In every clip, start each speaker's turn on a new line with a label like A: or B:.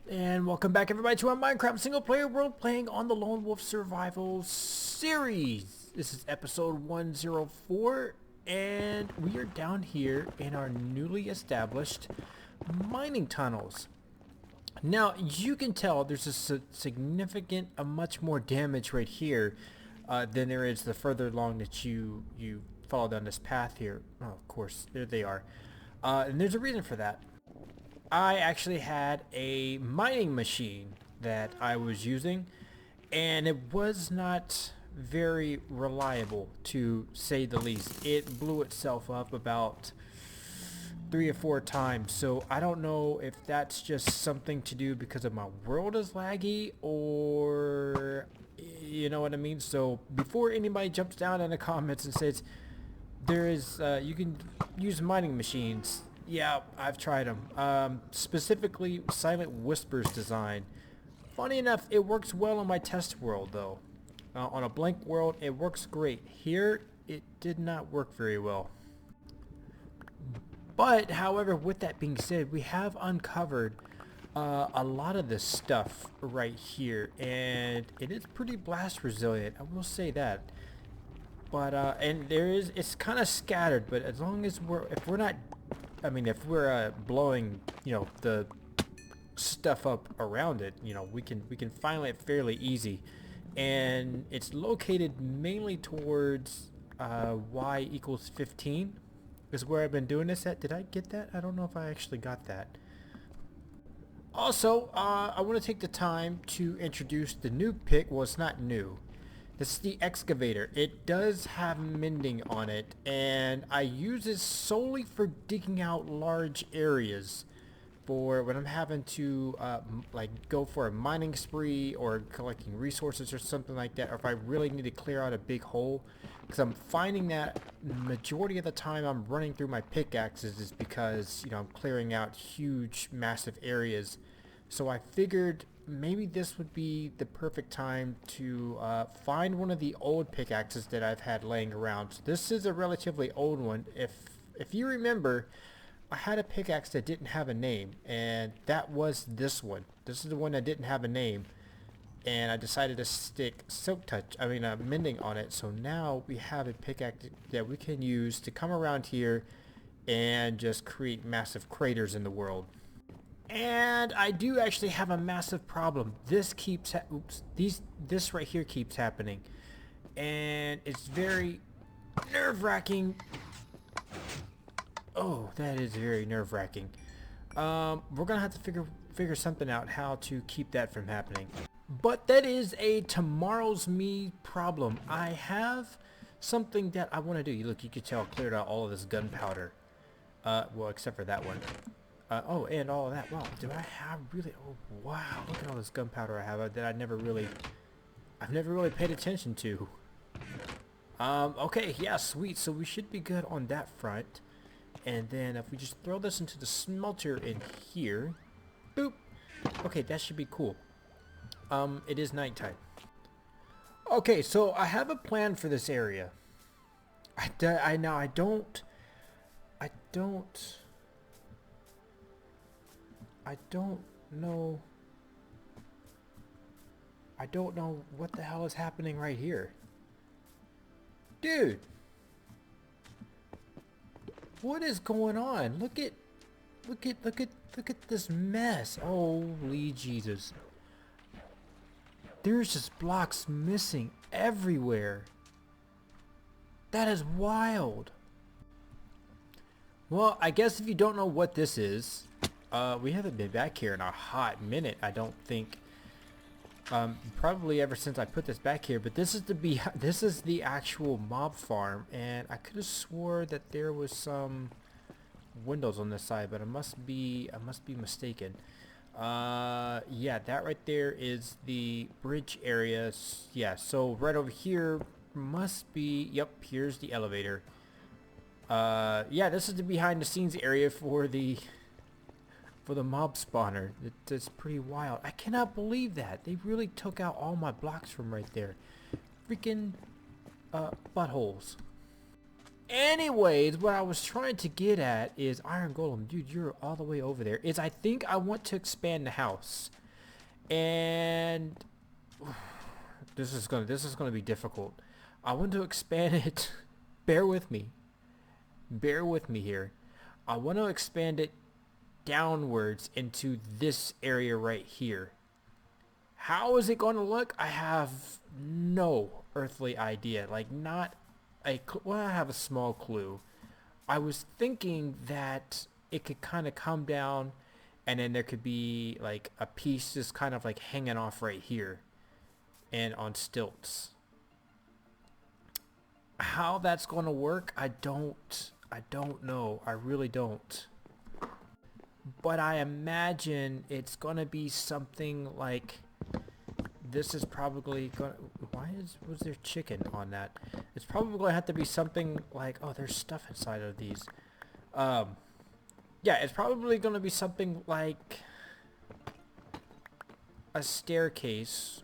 A: And welcome back everybody to our Minecraft single player world playing on the Lone Wolf Survival series. This is episode 104 and we are down here in our newly established mining tunnels. Now you can tell there's a much more damage right here than there is the further along that you follow down this path here. Oh, of course, there they are. And there's a reason for that. I actually had a mining machine that I was using and it was not very reliable, to say the least. It blew itself up about 3 or 4 times, so I don't know if that's just something to do because of my world is laggy, or you know what I mean. So before anybody jumps down in the comments and says there is you can use mining machines, yeah, I've tried them. Specifically, Silent Whispers design. Funny enough, it works well on my test world, though. On a blank world, it works great. Here, it did not work very well. But, however, with that being said, we have uncovered a lot of this stuff right here, and it is pretty blast resilient. I will say that. But and it's kind of scattered. But as long as if we're blowing, the stuff up around it, we can find it fairly easy. And it's located mainly towards y equals 15 is where I've been doing this at. Did I get that? I don't know if I actually got that. Also, I want to take the time to introduce the new pick. Well, it's not new. This is the excavator. It does have mending on it, and I use it solely for digging out large areas for when I'm having to go for a mining spree or collecting resources or something like that, or if I really need to clear out a big hole, because I'm finding that majority of the time I'm running through my pickaxes is because I'm clearing out huge massive areas. So I figured maybe this would be the perfect time to find one of the old pickaxes that I've had laying around. So this is a relatively old one. If you remember, I had a pickaxe that didn't have a name, and that was this one. This is the one that didn't have a name, and I decided to stick mending on it. So now we have a pickaxe that we can use to come around here and just create massive craters in the world. And I do actually have a massive problem. This right here keeps happening, and it's very nerve-wracking. Oh, that is very nerve-wracking. We're gonna have to figure something out how to keep that from happening. But that is a tomorrow's me problem. I have something that I want to do. Look, you can tell I cleared out all of this gunpowder. Well, except for that one. Oh, and all of that. Wow, do I have really? Oh, wow! Look at all this gunpowder I have that I've never really paid attention to. Okay, yeah, sweet. So we should be good on that front. And then if we just throw this into the smelter in here, boop. Okay, that should be cool. It is nighttime. Okay, so I have a plan for this area. I don't know. I don't know what the hell is happening right here. Dude. What is going on? Look at this mess. Holy Jesus. There's just blocks missing everywhere. That is wild. Well, I guess if you don't know what this is, we haven't been back here in a hot minute, I don't think. Probably ever since I put this back here, but this is the actual mob farm, and I could have swore that there was some windows on this side, but I must be mistaken. Yeah, that right there is the bridge area. Yeah, so right over here must be, yep, here's the elevator. Yeah, this is the behind the scenes area for the mob spawner. It's pretty wild. I cannot believe that. They really took out all my blocks from right there. Freaking buttholes. Anyways, what I was trying to get at is Iron Golem. Dude, you're all the way over there. I think I want to expand the house. And this is gonna be difficult. I want to expand it. Bear with me. Bear with me here. I want to expand it downwards into this area right here. How is it going to look? I have no earthly idea. Like, not a well, I have a small clue. I was thinking that it could kind of come down and then there could be like a piece just kind of like hanging off right here and on stilts. How that's going to work, I don't know. I really don't. But I imagine it's going to be something like this is probably going to... was there chicken on that? It's probably going to have to be something like... Oh, there's stuff inside of these. Yeah, it's probably going to be something like a staircase.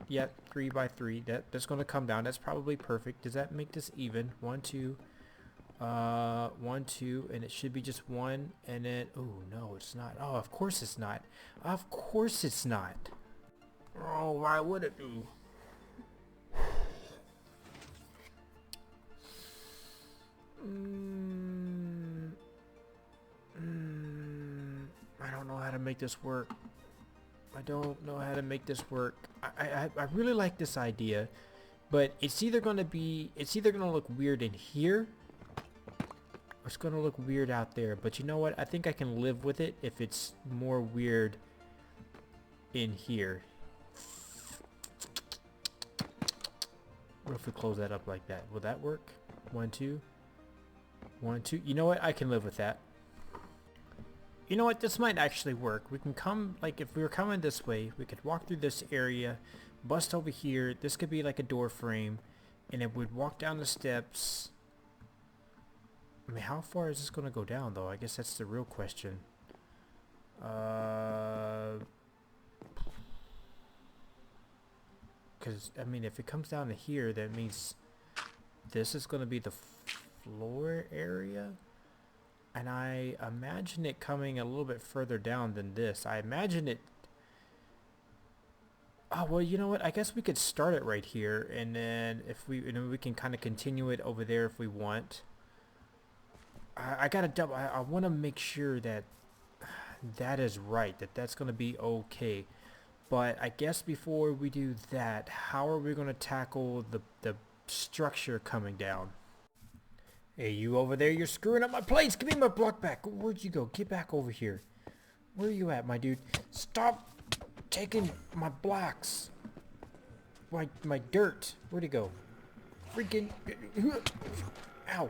A: Yep, 3 by 3. That's going to come down. That's probably perfect. Does that make this even? 1, 2... 1, 2, and it should be just 1, and then... Oh, no, it's not. Oh, of course it's not. Of course it's not. Oh, why would it do? I don't know how to make this work. I don't know how to make this work. I really like this idea, but it's either going to look weird in here, or it's going to look weird out there. But you know what? I think I can live with it if it's more weird in here. What if we close that up like that? Will that work? 1, 2. 1, 2. You know what? I can live with that. You know what? This might actually work. We can come, like, if we were coming this way, we could walk through this area, bust over here. This could be like a door frame, and it would walk down the steps. I mean, how far is this going to go down, though? I guess that's the real question. Because, I mean, if it comes down to here, that means this is going to be the floor area. And I imagine it coming a little bit further down than this. I imagine it... Oh, well, you know what? I guess we could start it right here. And then if we... And then we can kind of continue it over there if we want. I gotta double... I want to make sure that that is right. That's going to be okay. But I guess before we do that, how are we going to tackle the structure coming down? Hey, you over there, you're screwing up my plates. Give me my block back. Where'd you go? Get back over here. Where are you at, my dude? Stop taking my blocks. My dirt. Where'd he go? Freaking... Ow.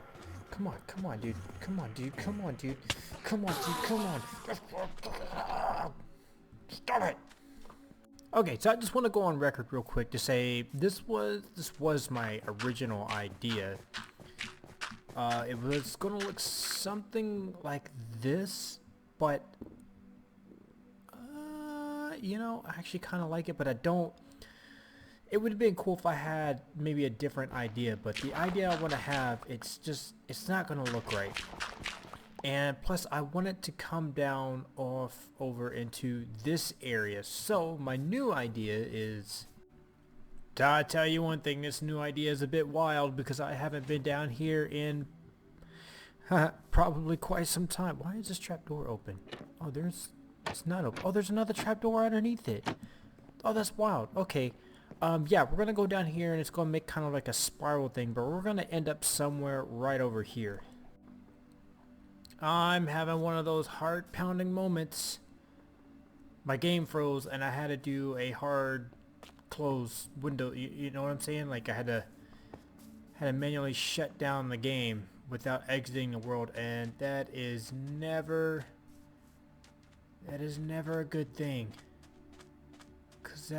A: Come on, dude. Come on, dude. Come on, dude. Come on, dude. Come on. Stop it. Okay, so I just want to go on record real quick to say this was my original idea. It was gonna look something like this, but you know, I actually kind of like it, but I don't. It would have been cool if I had maybe a different idea, but the idea I want to have, it's not gonna look right. And plus, I want it to come down off over into this area. So my new idea is... I tell you one thing, this new idea is a bit wild because I haven't been down here in probably quite some time. Why is this trapdoor open? Oh, it's not open. Oh, there's another trapdoor underneath it. Oh, that's wild. Okay. Yeah, we're going to go down here and it's going to make kind of like a spiral thing, but we're going to end up somewhere right over here. I'm having one of those heart-pounding moments. My game froze and I had to do a hard close window. You know what I'm saying? Like I had to manually shut down the game without exiting the world, and that is never a good thing. Cause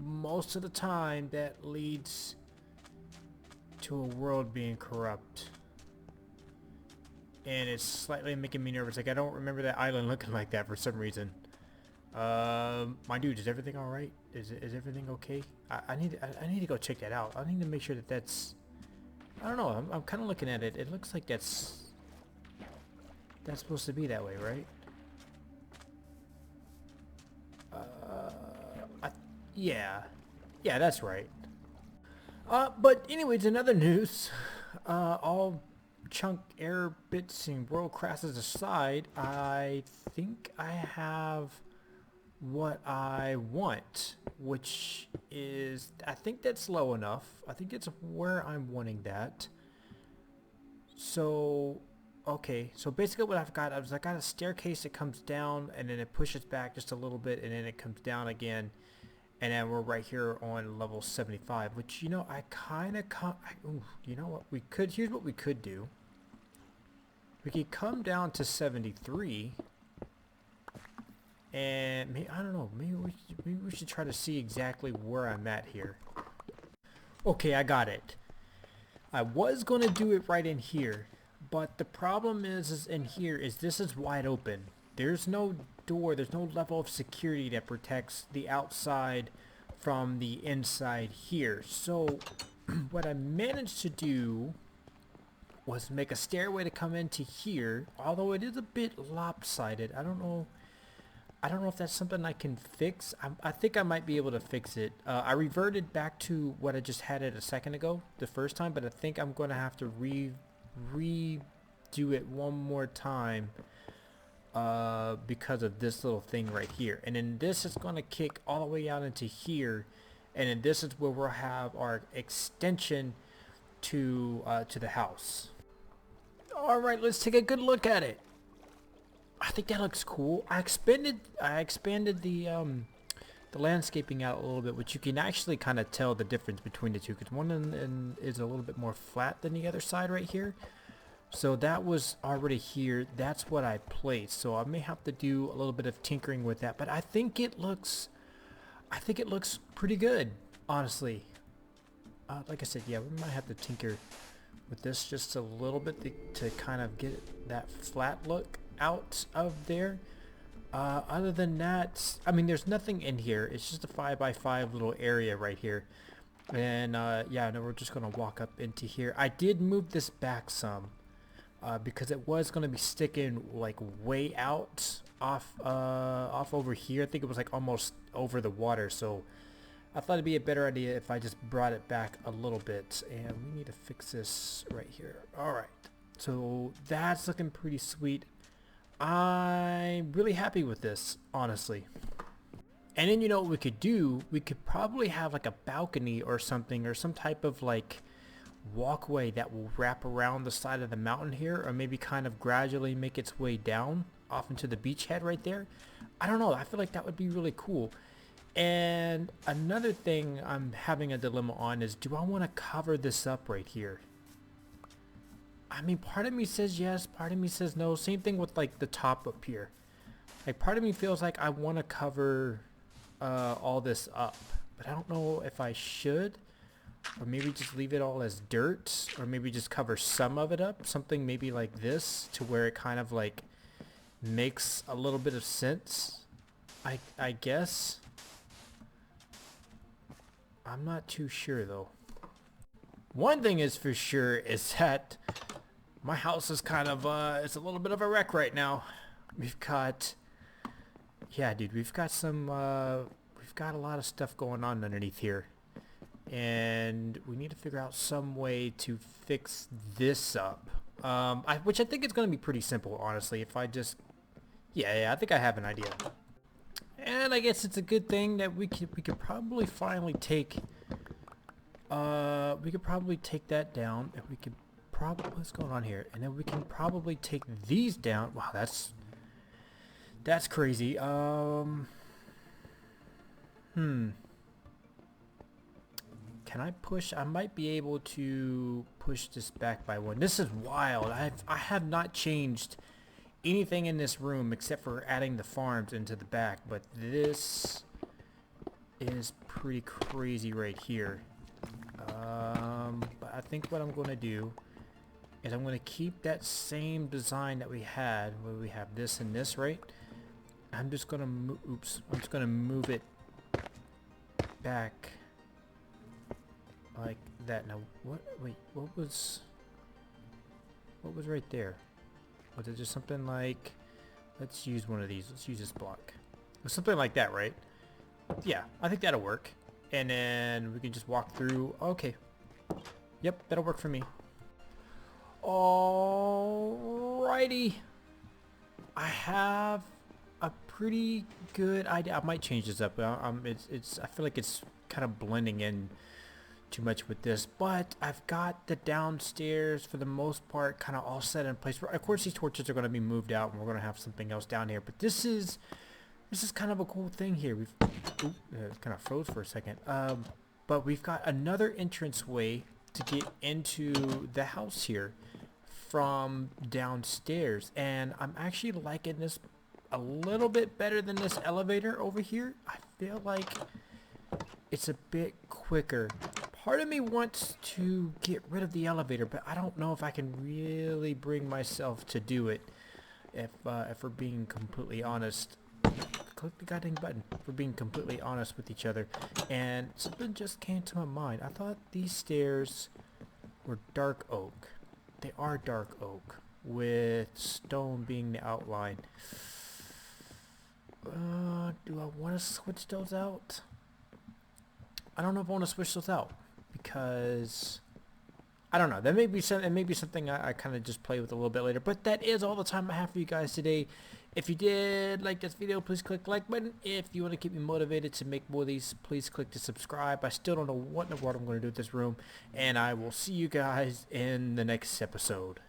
A: most of the time that leads to a world being corrupt. And it's slightly making me nervous. Like I don't remember that island looking like that for some reason. My dude, is everything all right? Is everything okay? I need to go check that out. I need to make sure that that's... I don't know. I'm kind of looking at it. It looks like that's supposed to be that way, right? Yeah. Yeah, that's right. But anyways, in other news, all chunk error bits and world crashes aside, I think I have what I want, which is, I think that's low enough. I think it's where I'm wanting that. So, okay, so basically what I've got is I got a staircase that comes down and then it pushes back just a little bit and then it comes down again. And then we're right here on level 75, which, you know, I kind of, you know what, here's what we could do. We could come down to 73, and maybe, I don't know, maybe we should try to see exactly where I'm at here. Okay, I got it. I was going to do it right in here, but the problem is in here is this is wide open. There's no door, there's no level of security that protects the outside from the inside here. So what I managed to do was make a stairway to come into here, although it is a bit lopsided. I don't know if that's something I can fix. I think I might be able to fix it. I reverted back to what I just had it a second ago, the first time, but I think I'm going to have to redo it one more time because of this little thing right here. And then this is going to kick all the way out into here, and then this is where we'll have our extension to the house. All right, let's take a good look at it. I think that looks cool. I expanded the landscaping out a little bit, which you can actually kind of tell the difference between the two, because one is a little bit more flat than the other side right here. So that was already here. That's what I placed. So I may have to do a little bit of tinkering with that, but I think it looks pretty good, honestly. Like I said, yeah, we might have to tinker with this just a little bit to kind of get that flat look out of there. Other than that, I mean, there's nothing in here. It's just a 5x5 little area right here. And yeah, no, we're just gonna walk up into here. I did move this back some because it was gonna be sticking like way out off over here. I think it was like almost over the water, so I thought it'd be a better idea if I just brought it back a little bit. And we need to fix this right here. All right, so that's looking pretty sweet. I'm really happy with this, honestly. And then, you know what we could do? We could probably have like a balcony or something, or some type of like walkway that will wrap around the side of the mountain here, or maybe kind of gradually make its way down off into the beachhead right there. I don't know. I feel like that would be really cool. And another thing I'm having a dilemma on is, do I want to cover this up right here? I mean, part of me says yes, part of me says no. Same thing with like the top up here. Like, part of me feels like I want to cover all this up, but I don't know if I should, or maybe just leave it all as dirt, or maybe just cover some of it up, something maybe like this, to where it kind of like makes a little bit of sense. I guess. I'm not too sure though. One thing is for sure is that my house is kind of it's a little bit of a wreck right now. We've got, yeah, dude, we've got a lot of stuff going on underneath here, and we need to figure out some way to fix this up. Which I think is going to be pretty simple, honestly. If I just, yeah, I think I have an idea. And I guess it's a good thing that we could probably finally take that down, and we could probably, what's going on here? And then we can probably take these down. Wow, that's crazy. Can I push? I might be able to push this back by one. This is wild. I have not changed anything in this room except for adding the farms into the back, but this is pretty crazy right here. But I think what I'm going to do is I'm going to keep that same design that we had, where we have this and this, right? I'm just going to I'm just going to move it back like that. Now, wait, what was right there? Was it just something like, let's use one of these, let's use this block. It was something like that, right? Yeah, I think that'll work. And then we can just walk through. Okay. Yep, that'll work for me. Alrighty. I have a pretty good idea. I might change this up. I feel like it's kind of blending in too much with this, but I've got the downstairs for the most part kind of all set in place. Of course, these torches are going to be moved out, and we're going to have something else down here. But this is kind of a cool thing here. It kind of froze for a second. But we've got another entranceway to get into the house here from downstairs, and I'm actually liking this a little bit better than this elevator over here. I feel like it's a bit quicker. Part of me wants to get rid of the elevator, but I don't know if I can really bring myself to do it. If we're being completely honest. Click the goddamn button. If we're being completely honest with each other. And something just came to my mind. I thought these stairs were dark oak. They are dark oak, with stone being the outline. Do I want to switch those out? I don't know if I want to switch those out, because I don't know. That may be something. It may be something I kind of just play with a little bit later. But that is all the time I have for you guys today. If you did like this video, please click the like button. If you want to keep me motivated to make more of these, please click the subscribe. I still don't know what in the world I'm going to do with this room, and I will see you guys in the next episode.